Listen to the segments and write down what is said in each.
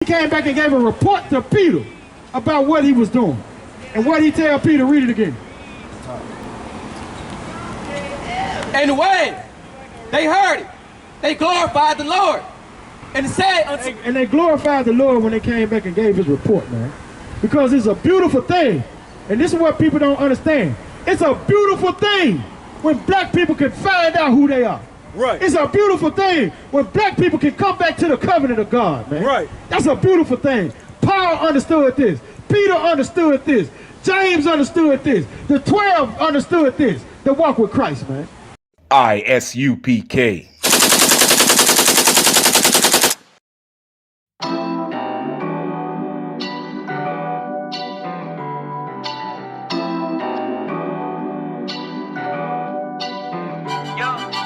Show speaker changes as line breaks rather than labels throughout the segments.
He came back and gave a report to Peter about what he was doing. And what he tell Peter, read it again.
And when they heard it, they glorified the Lord. And it said
and they glorified the Lord when they came back and gave his report, man. Because it's a beautiful thing. And this is what people don't understand. It's a beautiful thing when black people can find out who they are.
Right.
It's a beautiful thing when black people can come back to the covenant of God, man.
Right.
That's a beautiful thing. Paul understood this. Peter understood this. James understood this. The 12 understood this. They walk with Christ, man.
I.S.U.P.K.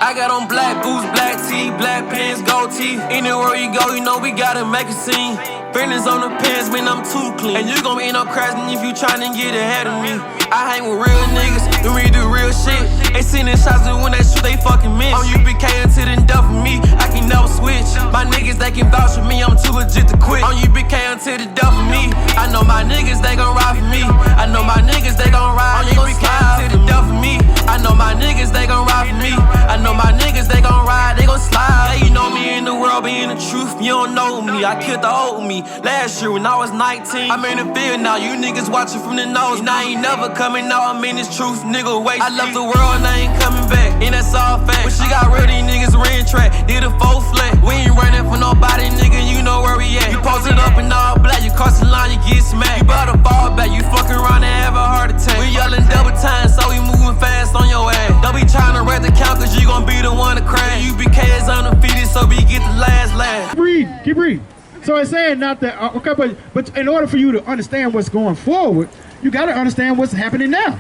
I got on black boots, black tee, black pants, gold teeth. Anywhere you go, you know we gotta make a scene. Feelings on the pants, man, I'm too clean. And you gon' end up crashing if you tryna get ahead of me. I hang with real niggas, and we do real shit. They sending shots, and when they shoot, they fucking miss. I'm UPK until then done for me, I can never switch. My niggas, they can vouch for me, I'm too legit to quit. I'm UPK until they done for me. I know my niggas, they gon' ride for me. I know my niggas, they gon' ride. I'm UPK until they done for me. I know my niggas, they gon' ride for me. I know my niggas, they gon' ride, they gon' slide. Yeah, you know me in the world, being the truth, you don't know me. I killed the old me last year when I was 19. I'm in the field now, you niggas watching from the nose. Now I ain't never coming out, I'm in this truth, nigga, wait. I left the world and I ain't coming back, and that's all fact. When she got rid of these niggas, ran track, did a full flat. We ain't running for nobody, nigga, you know where we at. You posted up in all black, you cross the line, you get smacked. You better fall back, you fucking around and have a heart attack. We yelling double time, so we moving fast on your ass. Don't be trying to wreck the count, cause you gon' be the one to crash. UPK is undefeated, so we get the last laugh.
Keep reading. So it's saying not that, okay, but in order for you to understand what's going forward, you got to understand what's happening now.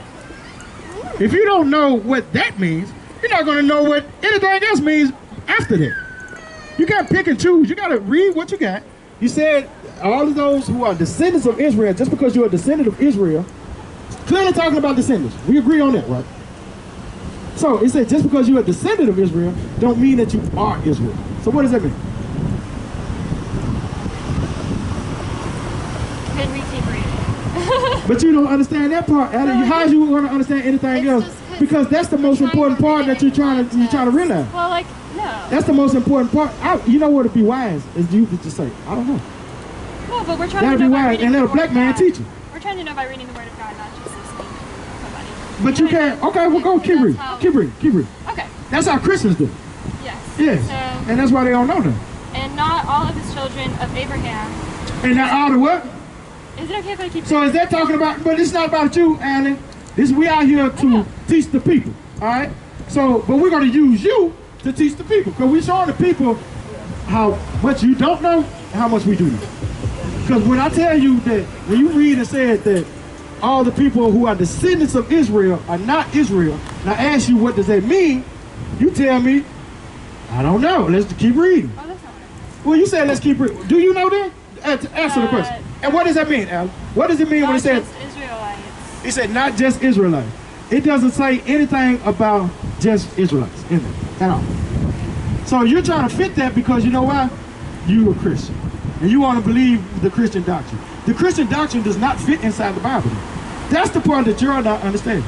If you don't know what that means, you're not going to know what anything else means after that. You can't pick and choose. You got to read what you got. You said all of those who are descendants of Israel, just because you're a descendant of Israel, clearly talking about descendants. We agree on that, right? So it said just because you're a descendant of Israel, don't mean that you are Israel. So what does that mean? But you don't understand that part, Adam.
No,
How are you going to understand anything else? Because that's the most important part that you're trying to realize.
Well, like, no.
That's the most important part. You know what to be wise is you just say, I don't know.
No, but we're trying to know by reading
and let
the
a black
Word
man
of God.
teach you.
We're trying to know by reading the Word of God, not just listening to somebody.
But you can't. Okay, well go keep reading. Keep reading.
Okay.
That's how Christians do.
Yes.
Yes.
So,
and that's why they don't know them.
and not all of his children of Abraham.
And not all the what?
Is it okay if I keep?
So is that talking about? But it's not about you, Alan. We out here to teach the people. All right. So, but we're going to use you to teach the people, because we're showing the people how much you don't know and how much we do know. Because when I tell you that, when you read and said that all the people who are descendants of Israel are not Israel, and I ask you what does that mean, you tell me, I don't know. Let's keep reading.
Oh, that's not what
Well, you said let's keep reading. Do you know that? Answer the question. And what does that mean, Alan? What does it mean when it says?
Israelites.
He said not just Israelites. It doesn't say anything about just Israelites in it at all. So you're trying to fit that because you know why? You're a Christian. And you want to believe the Christian doctrine. The Christian doctrine does not fit inside the Bible. That's the part that you're not understanding.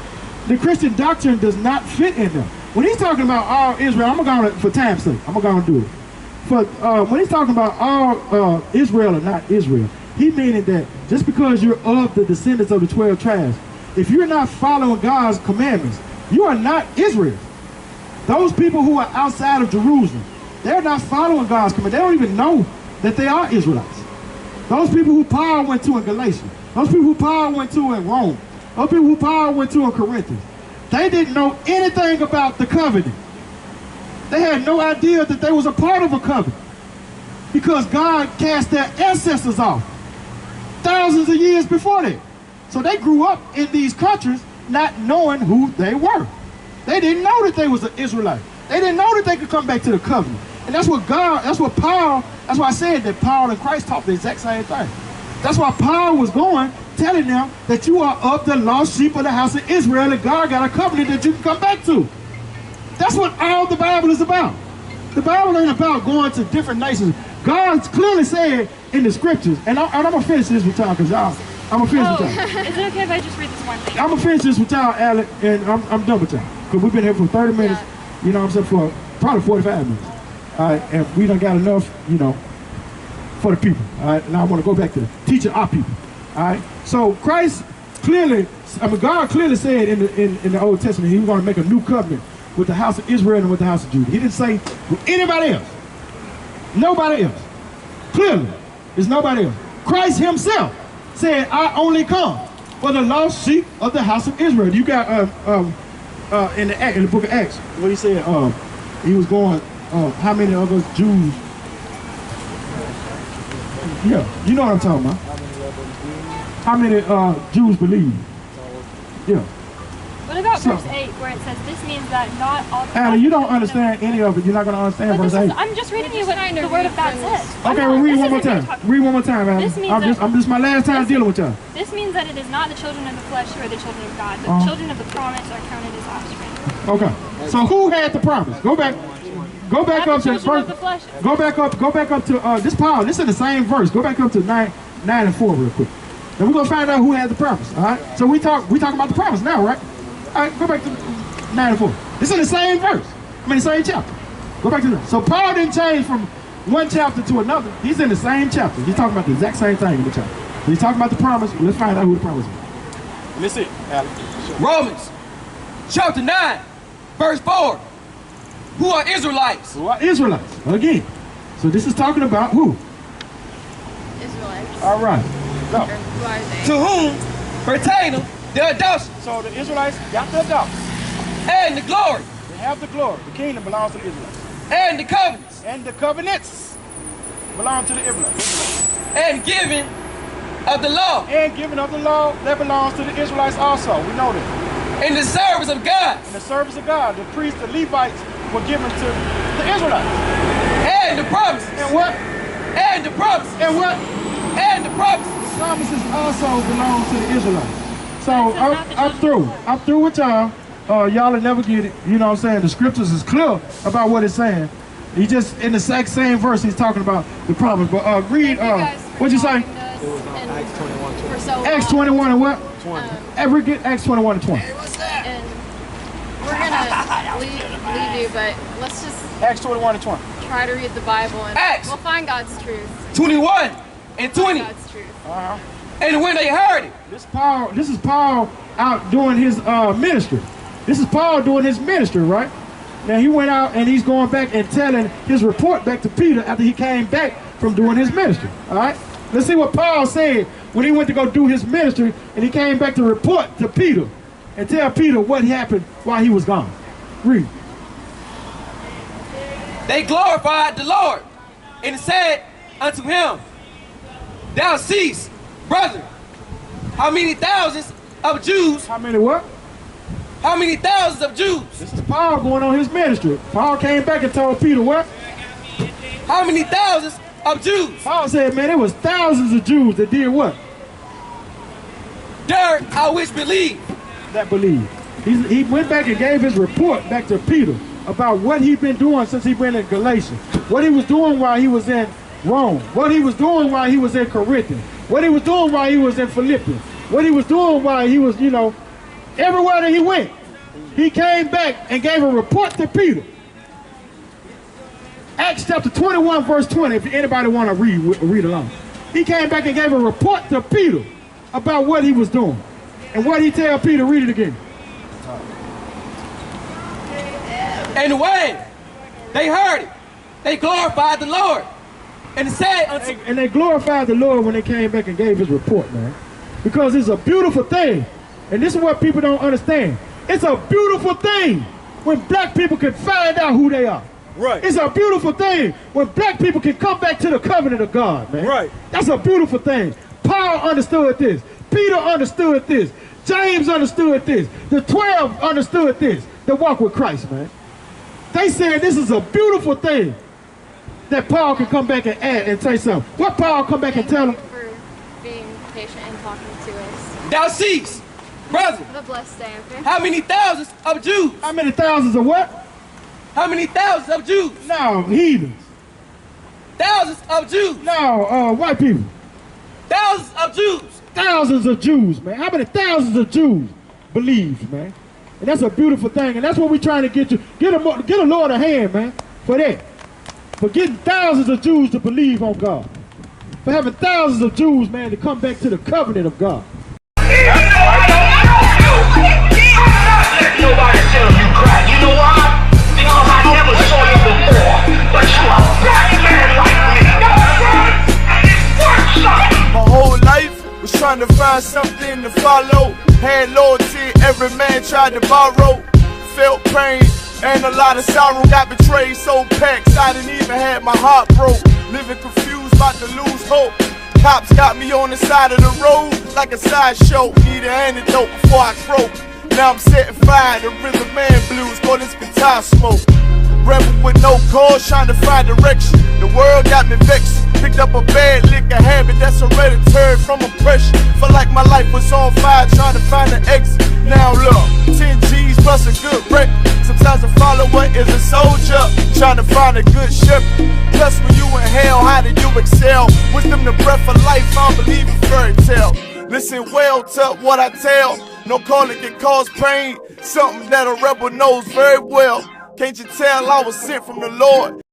The Christian doctrine does not fit in them. When he's talking about all Israel, I'm going to, for time's sake, I'm going to do it. When he's talking about all Israel or not Israel, he meaning that just because you're of the descendants of the 12 tribes, if you're not following God's commandments, you are not Israel. Those people who are outside of Jerusalem, they're not following God's commandments. They don't even know that they are Israelites. Those people who Paul went to in Galatia, those people who Paul went to in Rome, those people who Paul went to in Corinthians, they didn't know anything about the covenant. They had no idea that they was a part of a covenant because God cast their ancestors off thousands of years before that. So they grew up in these countries not knowing who they were. They didn't know that they was an Israelite. They didn't know that they could come back to the covenant. And that's what Paul, that's why I said that Paul and Christ taught the exact same thing. That's why Paul was going, telling them that you are of the lost sheep of the house of Israel, and God got a covenant that you can come back to. That's what all the Bible is about. The Bible ain't about going to different nations. God clearly said in the scriptures, and I'm gonna finish this with y'all, cause y'all, I'm gonna finish with y'all.
Is it okay if I just read this one thing?
I'm gonna finish this with y'all, Alec, and I'm done with y'all. Cause we've been here for 30 minutes, you know what I'm saying, for probably 45 minutes. All right, and we done got enough, you know, for the people. All right, now I want to go back to teaching our people. All right, so Christ clearly, God clearly said in the Old Testament he was going to make a new covenant with the house of Israel and with the house of Judah. He didn't say with anybody else, nobody else. Clearly, there's nobody else. Christ himself said, "I only come for the lost sheep of the house of Israel." You got in the book of Acts, what he said, he was going. How many of us Jews? Yeah, you know what I'm talking about. How many Jews believe? Yeah.
What about verse 8, where it says, this means that not all...
Allie, you don't understand any of it. You're not going to understand verse 8.
I'm just reading you what the word of God says.
Okay, well, read one more time. Read one more time, Allie. This is my last time dealing with y'all.
This means that it is not the children of the flesh who are the children of God, but the children of the promise are counted as offspring.
Okay. So who had the promise? Go back up to verse. Go back up to this Paul. This is the same verse. Go back up to 9 and 4 real quick. And we're gonna find out who had the promise. All right. So we talking about the promise now, right? All right. Go back to 9 and 4. This is the same verse. I mean the same chapter. Go back to that. So Paul didn't change from one chapter to another. He's in the same chapter. He's talking about the exact same thing in the chapter. He's talking about the promise. Let's find out who the promise is.
Let's see. Romans chapter 9, verse 4. Who are Israelites?
Who are Israelites? Again. So this is talking about who?
Israelites.
All right. Go.
Or who are they?
To whom pertain the adoption
So the Israelites got the adoption.
and the glory
They have the glory. The kingdom belongs to the Israelites.
and the covenants
And the covenants belong to the Israelites.
and giving of the law
And giving of the law, that belongs to the Israelites also. We know that.
in the service of God
In the service of God, the priests, the Levites were given to the Israelites.
and the promises
And what?
and the promises
And what?
and the promises.
Promises also belong to the Israelites. So I'm through. I'm through with y'all. Y'all will never get it. You know what I'm saying? The scriptures is clear about what it's saying. He just, in the exact same verse, he's talking about the promise. But read, what'd you say? Acts 21 and what? 20. Get Acts 21 and 20.
And we're gonna leave you, but let's just
Acts 21 and 20.
try to read the Bible and
Acts.
we'll find God's truth.
21 and 20.
God's truth.
And when they heard it,
This is Paul out doing his ministry. This is Paul doing his ministry, right? Now he went out and he's going back and telling his report back to Peter after he came back from doing his ministry. All right? Let's see what Paul said when he went to go do his ministry and he came back to report to Peter and tell Peter what happened while he was gone. Read.
they glorified the Lord and said unto him, thou seest, brother, how many thousands of Jews,
How many what?
how many thousands of Jews,
This is Paul going on his ministry. Paul came back and told Peter what?
how many thousands of Jews,
Paul said, man, there was thousands of Jews that did what?
there I which believe.
That believed. He went back and gave his report back to Peter about what he'd been doing since he'd been in Galatia, what he was doing while he was in Rome, what he was doing while he was in Corinth, what he was doing while he was in Philippi, what he was doing while he was, you know, everywhere that he went. He came back and gave a report to Peter. Acts chapter 21 verse 20, if anybody want to read along. He came back and gave a report to Peter about what he was doing. And what he tell Peter, read it again.
And when they heard it, they glorified the Lord and said unto
And they glorified the Lord when they came back and gave his report, man. Because it's a beautiful thing. And this is what people don't understand. It's a beautiful thing when black people can find out who they are.
Right.
It's a beautiful thing when black people can come back to the covenant of God, man.
Right.
That's a beautiful thing. Paul understood this. Peter understood this. James understood this. The 12 understood this. They walk with Christ, man. They said this is a beautiful thing that Paul can come back and add and say something. What Paul come back and tell them?
Thank you for being patient and talking to us.
thou seest, brother,
Have a blessed day, okay?
how many thousands of Jews,
How many thousands of what?
how many thousands of Jews,
No, heathens.
thousands of Jews.
No, white people.
Thousands of Jews.
Thousands of Jews, man. How many thousands of Jews believed, man? And that's a beautiful thing, and that's what we're trying to get you. Get a Lord a hand, man, for that. For getting thousands of Jews to believe on God. For having thousands of Jews, man, to come back to the covenant of God.
Nobody tell you cry. You know why? Because I never saw you before. But you a black man like me. And it works.
My whole life was trying to find something to follow. Had loyalty, every man tried to borrow. Felt pain and a lot of sorrow. Got betrayed, sold packs. I didn't even have my heart broke. Living confused, about to lose hope. Cops got me on the side of the road like a sideshow. Need an antidote before I croak. Now I'm setting fire to rhythm man blues for this guitar smoke. Rebel with no cause, trying to find direction. The world got me vexed. Picked up a bad liquor habit that's hereditary from oppression. Felt like my life was on fire, trying to find an exit. Now look, 10 G's plus a good wreck. Sometimes a follower is a soldier, trying to find a good shepherd. Plus when you in hell, how do you excel? Wisdom the breath of life, I don't believe in fairy tale. Listen well to what I tell. No calling can cause pain. Something that a rebel knows very well. Can't you tell I was sent from the Lord?